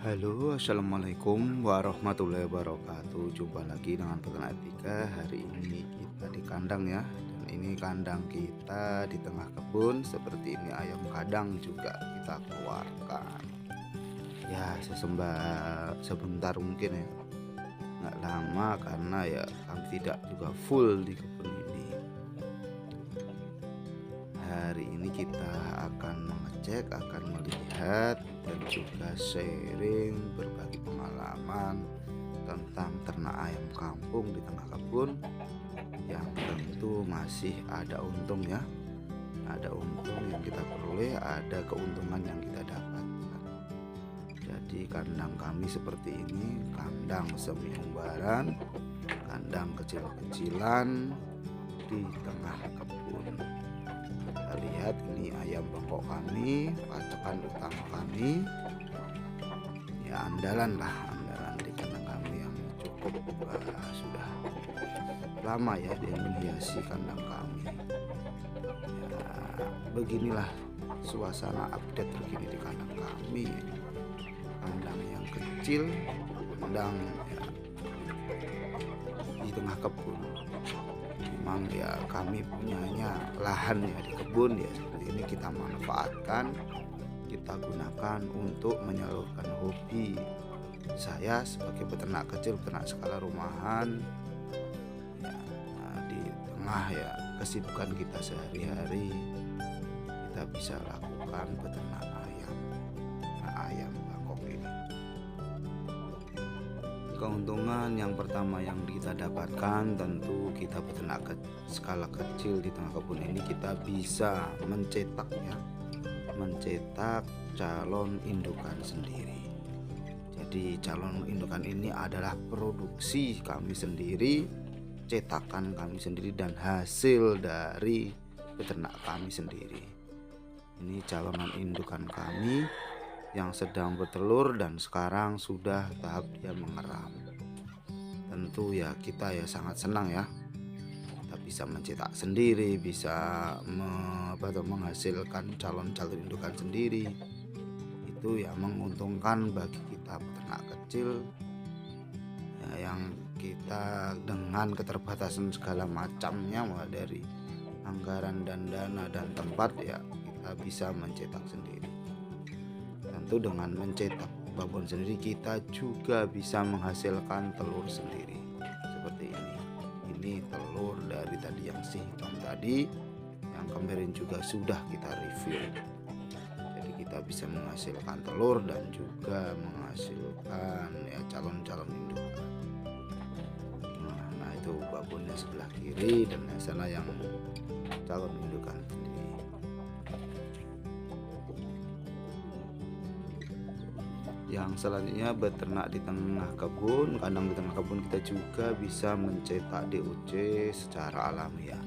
Halo, assalamualaikum warahmatullahi wabarakatuh. Jumpa lagi dengan peternak Etika. Hari ini kita di kandang ya, dan ini kandang kita di tengah kebun. Seperti ini ayam kadang juga kita keluarkan. Ya, sebentar mungkin ya, nggak lama karena ya kami tidak juga full di kebun ini. Hari ini kita akan mengecek, akan melihat dan juga sharing berbagi pengalaman tentang ternak ayam kampung di tengah kebun yang tentu masih ada untung ya. Ada untung yang kita peroleh, ada keuntungan yang kita dapatkan. Jadi kandang kami seperti ini, kandang semi umbaran, kandang kecil-kecilan di tengah kebun. Kita lihat ini ayam bangkok kami, pacukan utama kami. Ya andalan di kandang kami yang cukup sudah lama ya dia menghiasi kandang kami. Ya, beginilah suasana update terkini di kandang kami. Kandang yang kecil, kandang ya, di tengah kebun. Memang ya kami punyanya lahan ya di kebun ya, seperti ini kita manfaatkan, kita gunakan untuk menyalurkan hobi saya sebagai peternak kecil, peternak skala rumahan ya. Di tengah ya kesibukan kita sehari-hari, kita bisa lakukan peternak ayam bangkok ini. Keuntungan yang pertama yang kita dapatkan, tentu kita peternak skala kecil di tengah kebun ini kita bisa mencetak calon indukan sendiri. Jadi calon indukan ini adalah produksi kami sendiri, cetakan kami sendiri, dan hasil dari peternak kami sendiri. Ini calonan indukan kami yang sedang bertelur dan sekarang sudah tahap dia mengeram. Tentu ya kita ya sangat senang ya, kita bisa mencetak sendiri, bisa menghasilkan calon-calon indukan sendiri. Itu ya menguntungkan bagi kita peternak kecil ya, yang kita dengan keterbatasan segala macamnya, mulai dari anggaran dan dana dan tempat ya, kita bisa mencetak sendiri. Tentu dengan mencetak babon sendiri kita juga bisa menghasilkan telur sendiri seperti ini. Ini telur dari tadi yang si hitam tadi, yang kemarin juga sudah kita review. Jadi kita bisa menghasilkan telur dan juga menghasilkan ya calon-calon indukan. Nah itu babonnya sebelah kiri dan yang sana yang calon indukan sendiri. Yang selanjutnya beternak di tengah kebun, kandang di tengah kebun kita juga bisa mencetak DOC secara alami ya.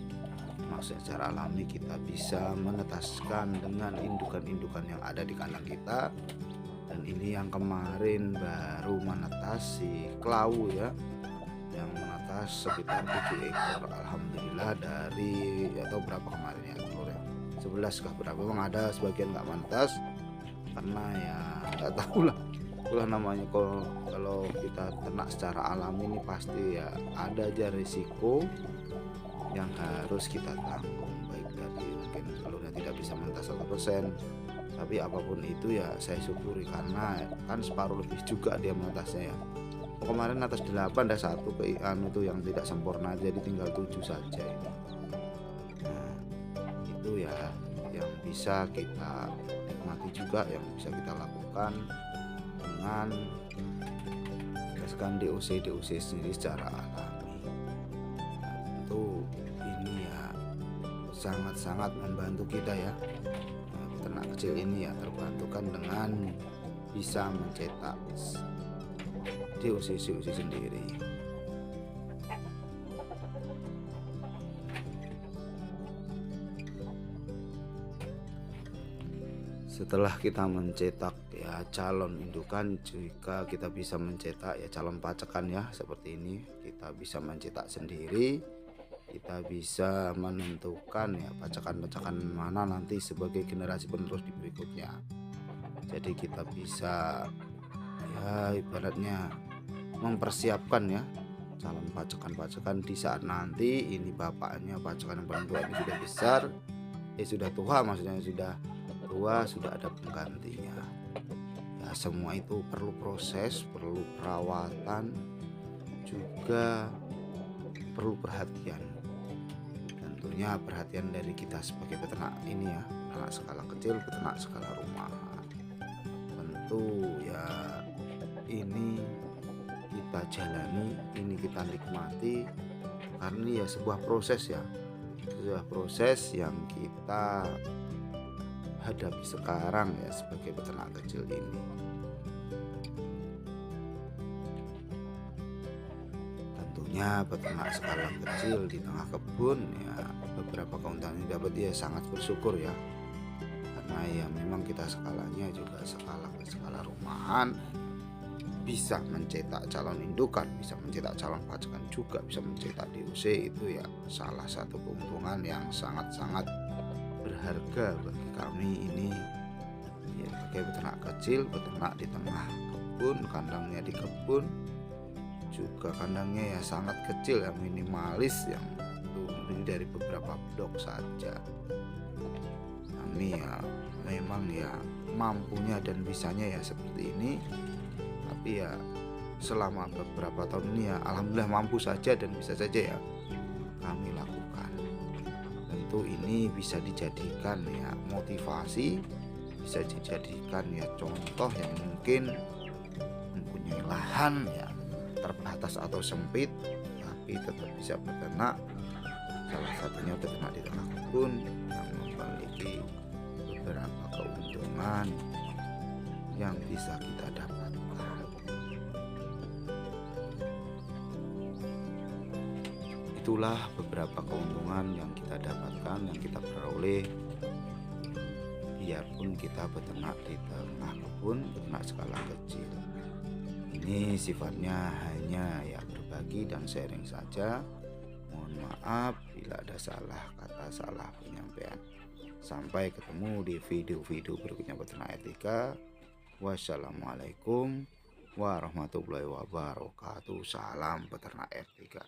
Maksudnya secara alami kita bisa menetaskan dengan indukan-indukan yang ada di kandang kita. Dan ini yang kemarin baru menetas si Klau ya, yang menetas sekitar 7 ekor. Alhamdulillah dari atau berapa kemarin ya telurnya 11 kah berapa, memang ada sebagian nggak menetas karena ya nggak tahu lah. Itulah namanya kalau kita ternak secara alami ini pasti ya ada aja risiko yang harus kita tanggung, baik dari mungkin telurnya tidak bisa menetas 100%, tapi apapun itu ya saya syukuri karena kan separuh lebih juga dia menetasnya ya. Kemarin atas 8 ada satu itu yang tidak sempurna, jadi tinggal 7 saja ini. Nah, itu ya yang bisa kita nikmati juga, yang bisa kita lakukan dengan gaskan DOC sendiri secara alami. Nah, tentu ini ya sangat-sangat membantu kita ya. Nah, peternak kecil ini ya terbantukan dengan bisa mencetak DOC sendiri. Setelah kita mencetak ya calon indukan, jika kita bisa mencetak ya calon pacekan ya seperti ini, kita bisa mencetak sendiri, kita bisa menentukan ya pacakan-pacakan mana nanti sebagai generasi penerus di berikutnya. Jadi kita bisa ya ibaratnya mempersiapkan ya calon pacekan-pacekan di saat nanti ini bapaknya pacekan yang paling tua ini sudah besar, sudah tua, maksudnya sudah tua, sudah ada penggantinya. Ya semua itu perlu proses, perlu perawatan, juga perlu perhatian. Tentunya perhatian dari kita sebagai peternak ini ya, peternak skala kecil, peternak skala rumahan. Tentu ya ini kita jalani, ini kita nikmati karena ini ya sebuah proses ya, sebuah proses yang kita hadapi sekarang ya sebagai peternak kecil ini. Tentunya peternak skala kecil di tengah kebun ya beberapa keuntungan yang dapat dia sangat bersyukur ya, karena ya memang kita skalanya juga skala rumahan, bisa mencetak calon indukan, bisa mencetak calon pacekan, juga bisa mencetak DOC. Itu ya salah satu keuntungan yang sangat-sangat berharga bagi kami ini ya, sebagai peternak kecil, peternak di tengah kebun, kandangnya di kebun, juga kandangnya ya sangat kecil ya, minimalis, yang terdiri dari beberapa blok saja. Kami ya memang ya mampunya dan bisanya ya seperti ini, tapi ya selama beberapa tahun ini ya alhamdulillah mampu saja dan bisa saja ya kami lakukan. Tentu ini bisa dijadikan ya motivasi, bisa dijadikan ya contoh yang mungkin mempunyai lahan ya terbatas atau sempit tapi tetap bisa beternak, salah satunya beternak di tengah kebun yang memiliki beberapa keuntungan yang bisa kita dapatkan. Itulah beberapa keuntungan yang kita dapatkan, yang kita peroleh biarpun kita beternak di tengah kebun, beternak skala kecil. Ini sifatnya hanya ya berbagi dan sharing saja. Mohon maaf bila ada salah kata, salah penyampaian. Sampai ketemu di video-video berikutnya peternak etika. Wassalamualaikum warahmatullahi wabarakatuh. Salam peternak etika.